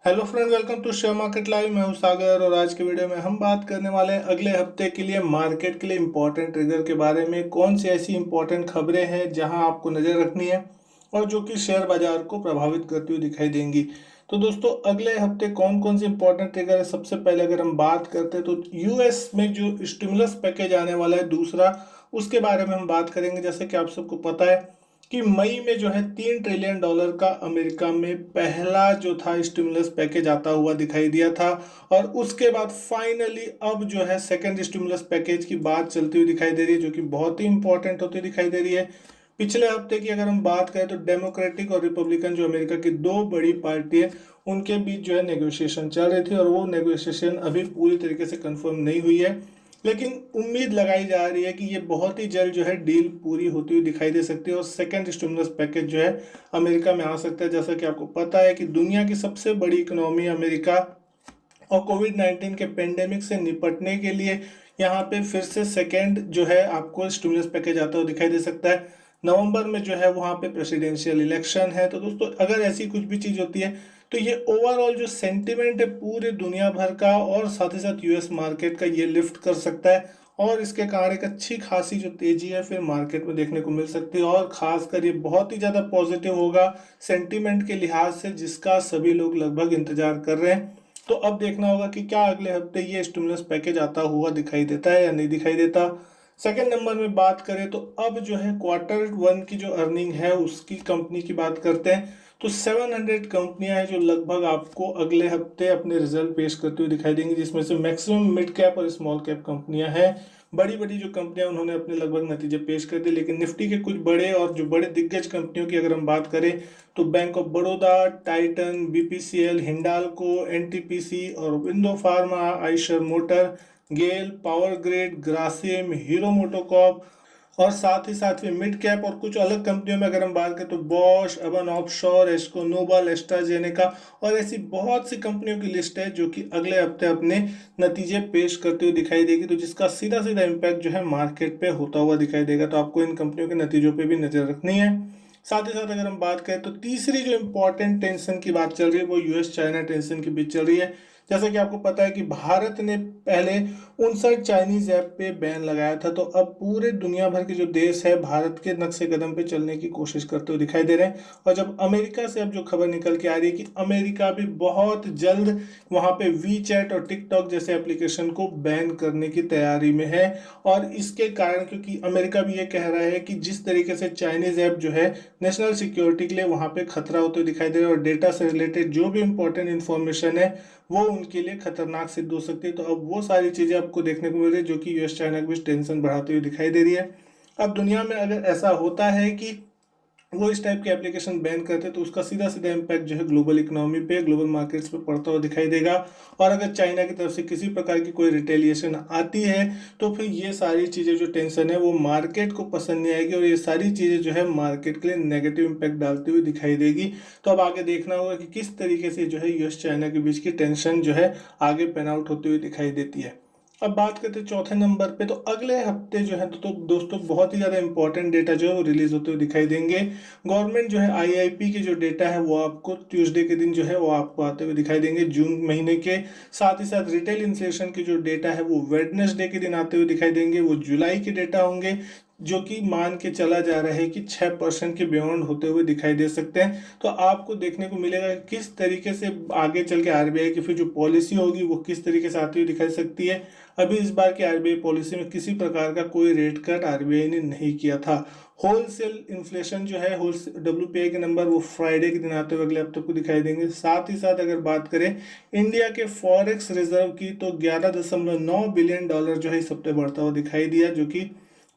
Hello friend, welcome to share market live. मैं हूं सागर और आज के वीडियो में हम बात करने वाले हैं अगले हफ्ते के लिए मार्केट के लिए इम्पोर्टेंट ट्रिगर के बारे में। कौन सी ऐसी इम्पोर्टेंट खबरें हैं जहां आपको नज़र रखनी है और जो कि शेयर बाजार को प्रभावित करती हुई दिखाई देंगी। तो दोस्तों, अगले हफ्ते कौन कौन सी इंपॉर्टेंट ट्रिगर है, सबसे पहले अगर हम बात करते हैं तो यूएस में जो स्टिमुलस पैकेज आने वाला है दूसरा, उसके बारे में हम बात करेंगे। जैसे कि आप सबको पता है कि मई में जो है $3 ट्रिलियन का अमेरिका में पहला जो था स्टिमुलस पैकेज आता हुआ दिखाई दिया था। और उसके बाद फाइनली अब जो है सेकंड स्टिमुलस पैकेज की बात चलती हुई दिखाई दे रही है, जो कि बहुत ही इंपॉर्टेंट होती दिखाई दे रही है। पिछले हफ्ते की अगर हम बात करें तो डेमोक्रेटिक और रिपब्लिकन जो अमेरिका की दो बड़ी पार्टी है उनके बीच जो है नेगोशिएशन चल रही थी और वो नेगोशिएशन अभी पूरी तरीके से कंफर्म नहीं हुई है। लेकिन उम्मीद लगाई जा रही है कि ये बहुत ही जल्द जो है डील पूरी होती हुई दिखाई दे सकती है और सेकंड स्टिमुलस पैकेज जो है अमेरिका में आ सकता है। जैसा कि आपको पता है कि दुनिया की सबसे बड़ी इकोनॉमी अमेरिका और कोविड-19 के पेंडेमिक से निपटने के लिए यहाँ पे फिर से सेकेंड जो है आपको स्टिमुलस पैकेज आता हुआ दिखाई दे सकता है। नवंबर में जो है वहाँ पे प्रेसिडेंशियल इलेक्शन है। तो दोस्तों, अगर ऐसी कुछ भी चीज़ होती है तो ये ओवरऑल जो सेंटिमेंट है पूरे दुनिया भर का और साथ ही साथ यूएस मार्केट का ये लिफ्ट कर सकता है और इसके कारण एक अच्छी खासी जो तेजी है फिर मार्केट में देखने को मिल सकती है। और खासकर ये बहुत ही ज़्यादा पॉजिटिव होगा सेंटिमेंट के लिहाज से, जिसका सभी लोग लगभग इंतजार कर रहे हैं। तो अब देखना होगा कि क्या अगले हफ्ते ये स्टिमुलस पैकेज आता हुआ दिखाई देता है या नहीं दिखाई देता। सेकंड नंबर में बात करें तो अब जो है Q1 की जो अर्निंग है उसकी कंपनी की बात करते हैं। तो 700 कंपनियां हैं जो लगभग आपको अगले हफ्ते अपने रिजल्ट पेश करती हुई दिखाई देंगी, जिसमें से मैक्सिमम मिड कैप और स्मॉल कैप कंपनियां हैं। बड़ी बड़ी जो कंपनियां उन्होंने अपने लगभग नतीजे पेश कर दिए, लेकिन निफ्टी के कुछ बड़े और जो बड़े दिग्गज कंपनियों की अगर हम बात करें तो bank of Baroda, Titan, BPCL, Hindalco, NTPC और window pharma, Eicher motor, GAIL, Power Grid, Grasim, Hero MotoCorp और साथ ही साथ में मिड कैप और कुछ अलग कंपनियों में अगर हम बात करें तो बॉश, अवन ऑफशोर, एस्को नोबल, एस्ट्राजेनेका और ऐसी बहुत सी कंपनियों की लिस्ट है जो कि अगले हफ्ते अपने नतीजे पेश करते हुए दिखाई देगी। तो जिसका सीधा सीधा इम्पैक्ट जो है मार्केट पे होता हुआ दिखाई देगा। तो आपको इन कंपनियों के नतीजों पे भी नजर रखनी है। साथ ही साथ अगर हम बात करें तो तीसरी जो इम्पोर्टेंट टेंशन की बात चल रही है वो यूएस चाइना टेंशन के बीच चल रही है। जैसा कि आपको पता है कि भारत ने पहले 59 चाइनीज ऐप पे बैन लगाया था। तो अब पूरे दुनिया भर के जो देश है भारत के नक्शे कदम पे चलने की कोशिश करते हुए दिखाई दे रहे हैं। और जब अमेरिका से अब जो खबर निकल के आ रही है कि अमेरिका भी बहुत जल्द वहां पे वी चैट और टिकटॉक जैसे एप्लीकेशन को बैन करने की तैयारी में है। और इसके कारण क्योंकि अमेरिका भी ये कह रहा है कि जिस तरीके से चाइनीज ऐप जो है नेशनल सिक्योरिटी के लिए वहां पे खतरा होते हुए दिखाई दे रहा है और डेटा से रिलेटेड जो भी इंपॉर्टेंट इन्फॉर्मेशन है वो उनके लिए खतरनाक सिद्ध हो सकती है। तो अब वो सारी चीजें आपको देखने को मिल रही है जो कि यूएस चाइना के बीच टेंशन बढ़ाती हुई दिखाई दे रही है। अब दुनिया में अगर ऐसा होता है कि वो इस टाइप के एप्लीकेशन बैन करते हैं तो उसका सीधा सीधा इम्पैक्ट जो है ग्लोबल इकोनॉमी पे, ग्लोबल मार्केट्स पे पड़ता हुआ दिखाई देगा। और अगर चाइना की तरफ से किसी प्रकार की कोई रिटेलिएशन आती है तो फिर ये सारी चीज़ें जो टेंशन है वो मार्केट को पसंद नहीं आएगी और ये सारी चीज़ें जो है मार्केट के लिए नेगेटिव इम्पैक्ट डालती हुई दिखाई देगी। तो अब आगे देखना होगा कि किस तरीके से जो है यूएस चाइना के बीच की टेंशन जो है आगे पैन आउट होती हुई दिखाई देती है। अब बात करते हैं चौथे नंबर पे। तो अगले हफ्ते जो है तो दोस्तों बहुत ही ज़्यादा इंपॉर्टेंट डेटा जो है वो रिलीज होते हुए दिखाई देंगे। गवर्नमेंट जो है आईआईपी के जो डेटा है वो आपको ट्यूसडे के दिन जो है वो आपको आते हुए दिखाई देंगे जून महीने के। साथ ही साथ रिटेल इन्फ्लेशन की जो डेटा है वो वेडनेसडे के दिन आते हुए दिखाई देंगे। वो जुलाई के डेटा होंगे जो कि मान के चला जा रहा है कि 6% के बियॉन्ड होते हुए दिखाई दे सकते हैं। तो आपको देखने को मिलेगा कि किस तरीके से आगे चल के आरबीआई की फिर जो पॉलिसी होगी वो किस तरीके से आती हुई दिखाई सकती है। अभी इस बार की आरबीआई पॉलिसी में किसी प्रकार का कोई रेट कट आरबीआई ने नहीं किया था। होलसेल इन्फ्लेशन जो है होलसेल डब्ल्यूपीआई के नंबर वो फ्राइडे के दिन आते हुए अगले हफ्ते को दिखाई देंगे। साथ ही साथ अगर बात करें इंडिया के फॉरेक्स रिजर्व की तो $11.9 बिलियन जो है इस हफ्ते बढ़ता हुआ दिखाई दिया, जो कि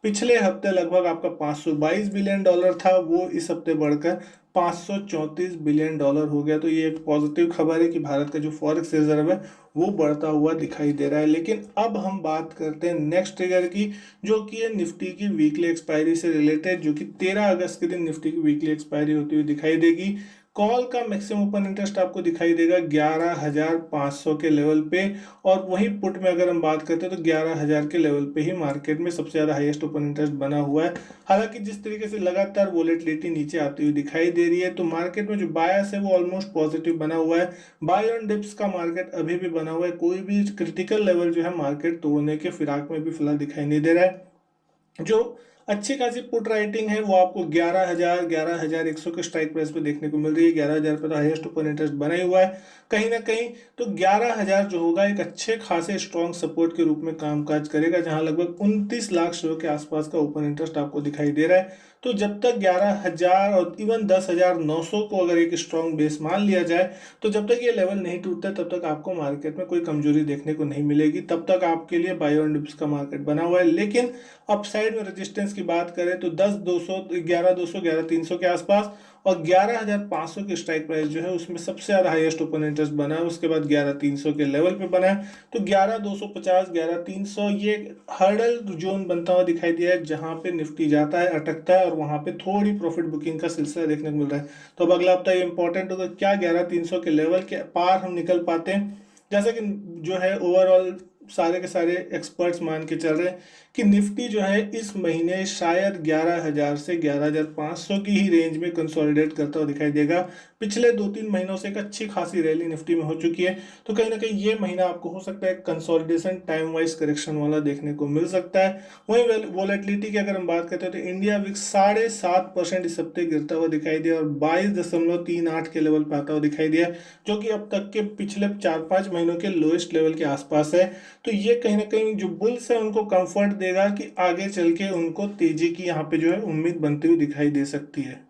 पिछले हफ्ते लगभग आपका $522 बिलियन था, वो इस हफ्ते बढ़कर $534 बिलियन हो गया। तो ये एक पॉजिटिव खबर है कि भारत का जो फॉरेक्स रिजर्व है वो बढ़ता हुआ दिखाई दे रहा है। लेकिन अब हम बात करते हैं नेक्स्ट ट्रिगर की, जो कि है निफ्टी की वीकली एक्सपायरी से रिलेटेड, जो कि 13 अगस्त के दिन निफ्टी की वीकली एक्सपायरी होती हुई दिखाई देगी। कॉल का मैक्सिमम ओपन इंटरेस्ट आपको दिखाई देगा 11,500 के लेवल पे, और वहीं पुट में अगर हम बात करते हैं तो 11,000 के लेवल पे ही मार्केट में सबसे ज़्यादा हाईएस्ट ओपन इंटरेस्ट बना हुआ है। हालांकि जिस तरीके से लगातार वोलेटिलिटी नीचे आती हुई दिखाई दे रही है, तो मार्केट में जो बायस है वो ऑलमोस्ट पॉजिटिव बना हुआ है। बाय ऑन डिप्स का मार्केट अभी भी बना हुआ है, कोई भी क्रिटिकल लेवल जो है मार्केट तोड़ने के फिराक में भी फिलहाल दिखाई नहीं दे रहा है। जो अच्छी खासी पुट राइटिंग है वो आपको 11,000 11,100 के स्ट्राइक प्राइस पे देखने को मिल रही है। 11,000 पे तो हाईएस्ट ओपन इंटरेस्ट बना ही हुआ है कहीं ना कहीं। तो 11,000 जो होगा एक अच्छे खासे स्ट्रॉन्ग सपोर्ट के रूप में कामकाज करेगा, जहां लगभग 29 लाख शेयर के आसपास का ओपन इंटरेस्ट आपको दिखाई दे रहा है। तो जब तक 11,000 और इवन 10,900 को अगर एक स्ट्रॉन्ग बेस मान लिया जाए, तो जब तक ये लेवल नहीं टूटता तब तक आपको मार्केट में कोई कमजोरी देखने को नहीं मिलेगी। तब तक आपके लिए बाय ऑन डिप्स का मार्केट बना हुआ है। लेकिन अपसाइड में रेजिस्टेंस की बात करें तो 10,200 11,200 11,300 के आसपास, और 11,500 की स्ट्राइक प्राइस जो है उसमें सबसे ज्यादा हाईएस्ट ओपन इंटरेस्ट बना है। उसके बाद 11,300 के लेवल पे बना है। तो 11,250 11,300 ये हर्डल जोन बनता हुआ दिखाई दिया है, जहां पे निफ्टी जाता है, अटकता है, और वहां पे थोड़ी प्रॉफिट बुकिंग का सिलसिला देखने को मिल रहा है। तो अब अगला हफ्ता ये इंपॉर्टेंट होगा, क्या 11,300 के लेवल के पार हम निकल पाते हैं। जैसा कि जो है ओवरऑल सारे के सारे एक्सपर्ट्स मान के चल रहे हैं कि निफ्टी जो है इस महीने शायद 11,000 से 11,500 की ही रेंज में कंसोलिडेट करता हुआ दिखाई देगा। पिछले 2-3 महीनों से एक अच्छी खासी रैली निफ्टी में हो चुकी है, तो कहीं ना कहीं ये महीना आपको हो सकता है कंसोलिडेशन टाइम वाइज करेक्शन वाला देखने को मिल सकता है। वहीं वोलेटिलिटी की अगर हम बात करते हैं तो इंडिया विक्स 7.5% इस हफ्ते गिरता हुआ दिखाई दिया और 22.38 के लेवल पर आता हुआ दिखाई दिया, जो कि अब तक के पिछले 4-5 महीनों के लोएस्ट लेवल के आसपास है। तो ये कहीं ना कहीं जो बुल्स है उनको कंफर्ट देगा कि आगे चल के उनको तेजी की यहाँ पे जो है उम्मीद बनती हुई दिखाई दे सकती है।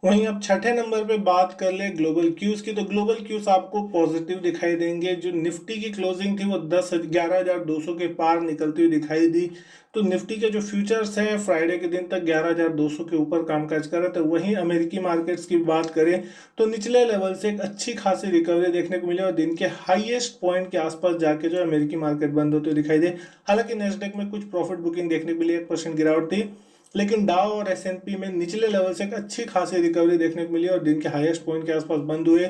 वहीं अब छठे नंबर पे बात कर ले ग्लोबल क्यूज की, तो ग्लोबल क्यूज आपको पॉजिटिव दिखाई देंगे। जो निफ्टी की क्लोजिंग थी वो 11,200 के पार निकलती हुई दिखाई दी। तो निफ्टी के जो फ्यूचर्स है फ्राइडे के दिन तक 11,200 के ऊपर कामकाज कर रहे थे। वहीं अमेरिकी मार्केट्स की बात करें तो निचले लेवल से एक अच्छी खासी रिकवरी देखने को मिली और दिन के हाईएस्ट पॉइंट के आसपास जाके जो अमेरिकी मार्केट बंद होते हुए दिखाई दे। हालांकि नेस्डेक में कुछ प्रॉफिट बुकिंग देखने को मिली, 1% गिरावट थी, लेकिन डाउ और एसएनपी में निचले लेवल से एक अच्छी खासी रिकवरी देखने को मिली और दिन के हाईएस्ट पॉइंट के आसपास बंद हुए।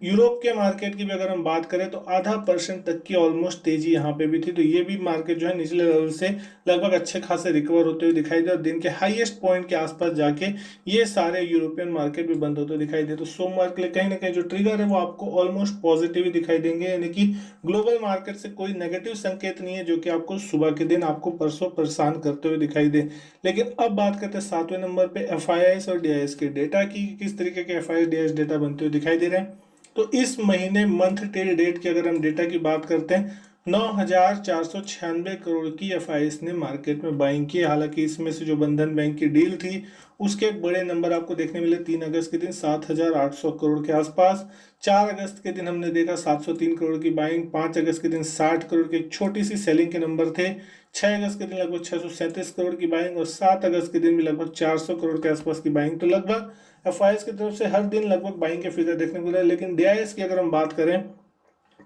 यूरोप के मार्केट की भी अगर हम बात करें तो 0.5% तक की ऑलमोस्ट तेजी यहाँ पे भी थी। तो ये भी मार्केट जो है निचले लेवल से लगभग अच्छे खासे रिकवर होते हुए दिखाई दे और दिन के हाईएस्ट पॉइंट के आसपास जाके ये सारे यूरोपियन मार्केट भी बंद होते हुए दिखाई दे। तो सोमवार के लिए कहीं ना कहीं जो ट्रिगर है वो आपको ऑलमोस्ट पॉजिटिव ही दिखाई देंगे, यानी कि ग्लोबल मार्केट से कोई नेगेटिव संकेत नहीं है जो कि आपको सुबह के दिन आपको परसों परेशान करते हुए दिखाई दे। लेकिन अब बात करते हैं 7वें नंबर पे एफआईआईस और डीआईएस के डेटा की, किस तरीके के एफआईआईस डीआईएस डेटा बनते हुए दिखाई दे रहे हैं। तो इस महीने मंथ टिल डेट की अगर हम डेटा की बात करते हैं, 9,496 करोड़ की एफआईआईस ने मार्केट में बाइंग की। हालांकि इसमें से जो बंधन बैंक की डील थी उसके एक बड़े नंबर आपको देखने मिले। 3 अगस्त के दिन 7,800 करोड़ के आसपास, 4 अगस्त के दिन हमने देखा 703 करोड़ की बाइंग, 5 अगस्त के दिन 60 करोड़ की एक छोटी सी सेलिंग के नंबर थे, 6 अगस्त के दिन लगभग 637 करोड़ की बाइंग और 7 अगस्त के दिन भी लगभग 400 करोड़ के आसपास की बाइंग। तो लगभग एफआईआईस की तरफ से हर दिन लगभग बाइंग के फिगर देखने को मिला। लेकिन डीआईएस की अगर हम बात करें,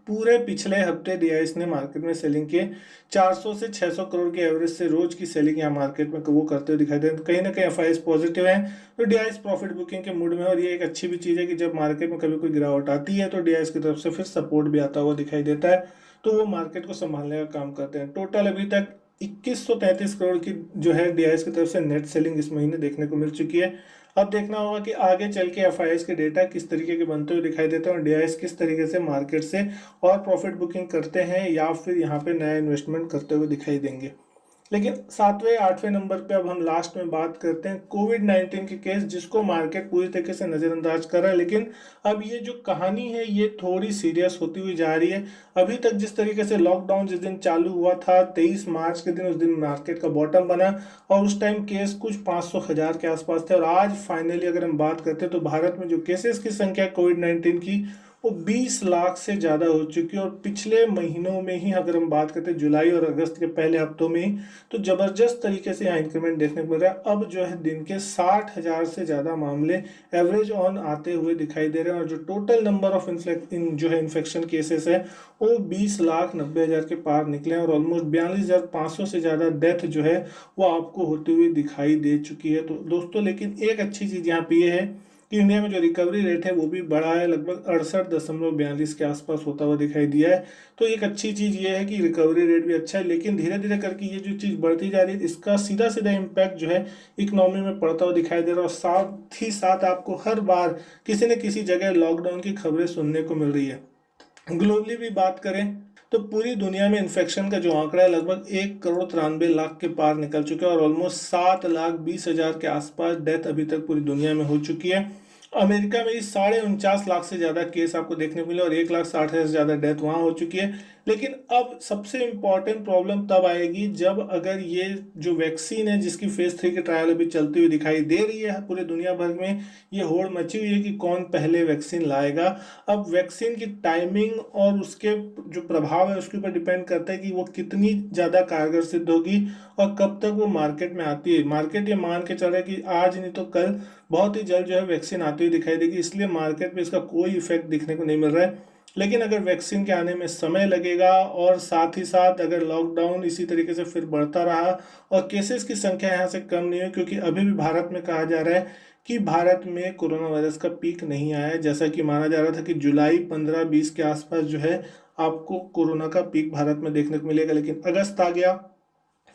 पूरे पिछले हफ्ते डीआईएस ने मार्केट में सेलिंग किए। 400 से 600 करोड़ के एवरेज से रोज की सेलिंग यहाँ मार्केट में वो करते हुए दिखाई दे। कहीं ना कहीं एफआईआईस पॉजिटिव है, तो डीआईएस प्रॉफिट बुकिंग के मूड में। और ये एक अच्छी भी चीज़ है कि जब मार्केट में कभी कोई गिरावट आती है तो डीआईएस की तरफ से फिर सपोर्ट भी आता हुआ दिखाई देता है, तो वो मार्केट को संभालने का काम करते हैं। टोटल अभी तक 2,133 करोड़ की जो है डीआईएस की तरफ से नेट सेलिंग इस महीने देखने को मिल चुकी है। अब देखना होगा कि आगे चल के एफआईआईस के डेटा किस तरीके के बनते हुए दिखाई देते हैं और डीआईएस किस तरीके से मार्केट से और प्रॉफिट बुकिंग करते हैं या फिर यहाँ पे नया इन्वेस्टमेंट करते हुए दिखाई देंगे। लेकिन 7वें 8वें नंबर पे अब हम लास्ट में बात करते हैं कोविड-19 के केस, जिसको मार्केट पूरी तरीके से नजरअंदाज कर रहा है। लेकिन अब ये जो कहानी है ये थोड़ी सीरियस होती हुई जा रही है। अभी तक जिस तरीके से लॉकडाउन जिस दिन चालू हुआ था 23 मार्च के दिन, उस दिन मार्केट का बॉटम बना और उस टाइम केस कुछ 500,000 के आसपास थे। और आज फाइनली अगर हम बात करते हैं तो भारत में जो केसेस की संख्या कोविड-19 की वो 20 लाख से ज़्यादा हो चुकी है। और पिछले महीनों में ही अगर हम बात करते हैं जुलाई और अगस्त के पहले हफ्तों में ही, तो ज़बरदस्त तरीके से यहाँ इंक्रीमेंट देखने को मिल रहा है। अब जो है दिन के 60,000 से ज़्यादा मामले एवरेज ऑन आते हुए दिखाई दे रहे हैं और जो टोटल नंबर ऑफ जो है इन्फेक्शन केसेस है वो 20,90,000 के पार निकले हैं और ऑलमोस्ट 42,500 से ज़्यादा डेथ जो है वो आपको होती हुई दिखाई दे चुकी है। तो दोस्तों लेकिन एक अच्छी चीज़ यहाँ पे ये है कि इंडिया में जो रिकवरी रेट है वो भी बढ़ा है, लगभग 68.42 के आसपास होता हुआ दिखाई दिया है। तो एक अच्छी चीज़ ये है कि रिकवरी रेट भी अच्छा है, लेकिन धीरे धीरे करके ये जो चीज़ बढ़ती जा रही है इसका सीधा सीधा इम्पैक्ट जो है इकोनॉमी में पड़ता हुआ दिखाई दे रहा है। और साथ ही साथ आपको हर बार किसी न किसी जगह लॉकडाउन की खबरें सुनने को मिल रही है। ग्लोबली भी बात करें तो पूरी दुनिया में इन्फेक्शन का जो आंकड़ा है लगभग 1 करोड़ 93 लाख के पार निकल चुका है और ऑलमोस्ट 7 लाख 20 हजार के आसपास डेथ अभी तक पूरी दुनिया में हो चुकी है। अमेरिका में 49 लाख से ज़्यादा केस आपको देखने को मिले और 1,60,000 से ज़्यादा डेथ वहाँ हो चुकी है। लेकिन अब सबसे इम्पॉर्टेंट प्रॉब्लम तब आएगी जब अगर ये जो वैक्सीन है जिसकी फेज 3 की ट्रायल अभी चलती हुई दिखाई दे रही है पूरे दुनिया भर में, ये होड़ मची हुई है कि कौन पहले वैक्सीन लाएगा। अब वैक्सीन की टाइमिंग और उसके जो प्रभाव है उसके ऊपर डिपेंड करता है कि वो कितनी ज़्यादा कारगर सिद्ध होगी और कब तक वो मार्केट में आती है। मार्केट ये मान के चल रहा है कि आज नहीं तो कल बहुत ही जल्द जो है वैक्सीन आती हुई दिखाई देगी, इसलिए मार्केट में इसका कोई इफेक्ट दिखने को नहीं मिल रहा है। लेकिन अगर वैक्सीन के आने में समय लगेगा और साथ ही साथ अगर लॉकडाउन इसी तरीके से फिर बढ़ता रहा और केसेस की संख्या यहाँ से कम नहीं हुई, क्योंकि अभी भी भारत में कहा जा रहा है कि भारत में कोरोना वायरस का पीक नहीं आया है, जैसा कि माना जा रहा था कि जुलाई 15-20 के आसपास जो है आपको कोरोना का पीक भारत में देखने को मिलेगा, लेकिन अगस्त आ गया,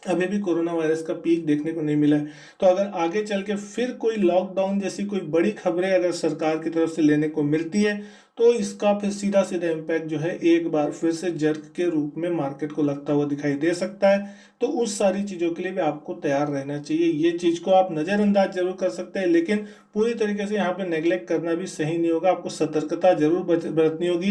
अभी भी कोरोना वायरस का पीक देखने को नहीं मिला है। तो अगर आगे चल के फिर कोई लॉकडाउन जैसी कोई बड़ी खबरें अगर सरकार की तरफ से लेने को मिलती है तो इसका फिर सीधा सीधा इम्पैक्ट जो है एक बार फिर से जर्क के रूप में मार्केट को लगता हुआ दिखाई दे सकता है। तो उस सारी चीज़ों के लिए भी आपको तैयार रहना चाहिए। ये चीज़ को आप नज़रअंदाज जरूर कर सकते हैं, लेकिन पूरी तरीके से यहाँ पे नेग्लेक्ट करना भी सही नहीं होगा। आपको सतर्कता जरूर बरतनी होगी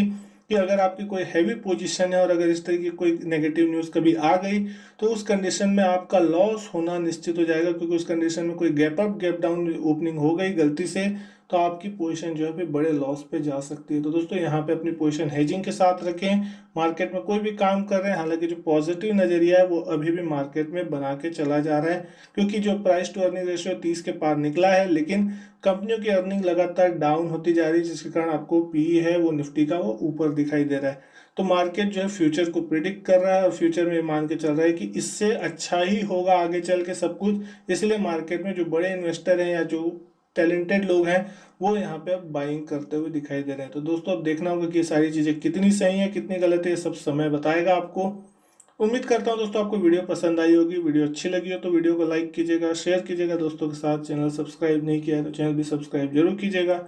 कि अगर आपकी कोई हैवी पोजीशन है और अगर इस तरह की कोई नेगेटिव न्यूज़ कभी आ गई तो उस कंडीशन में आपका लॉस होना निश्चित हो जाएगा, क्योंकि उस कंडीशन में कोई gap up gap down opening हो गई गलती से तो आपकी पोजीशन जो है फिर बड़े लॉस पे जा सकती है। तो दोस्तों यहाँ पे अपनी पोजीशन हेजिंग के साथ रखें। मार्केट में कोई भी काम कर रहे हैं, हालांकि जो पॉजिटिव नज़रिया है वो अभी भी मार्केट में बना के चला जा रहा है, क्योंकि जो प्राइस टू अर्निंग रेशियो 30 के पार निकला है, लेकिन कंपनियों की अर्निंग लगातार डाउन होती जा रही है, जिसके कारण आपको पी है वो निफ्टी का वो ऊपर दिखाई दे रहा है। तो मार्केट जो है फ्यूचर को प्रिडिक्ट कर रहा है और फ्यूचर में मान के चल रहा है कि इससे अच्छा ही होगा आगे चल के सब कुछ। इसलिए मार्केट में जो बड़े इन्वेस्टर हैं या जो टैलेंटेड लोग हैं वो यहाँ पे अब बाइंग करते हुए दिखाई दे रहे हैं। तो दोस्तों अब देखना होगा कि ये सारी चीज़ें कितनी सही है कितनी गलत है, ये सब समय बताएगा आपको। उम्मीद करता हूँ दोस्तों आपको वीडियो पसंद आई होगी। वीडियो अच्छी लगी हो तो वीडियो को लाइक कीजिएगा, शेयर कीजिएगा दोस्तों के साथ। चैनल सब्सक्राइब नहीं किया है तो चैनल भी सब्सक्राइब जरूर कीजिएगा।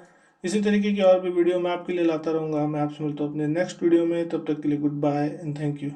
इसी तरीके की और भी वीडियो मैं आपके लिए लाता रहूँगा। मैं आपसे मिलता हूँ अपने नेक्स्ट वीडियो में, तब तक के लिए good bye and thank you.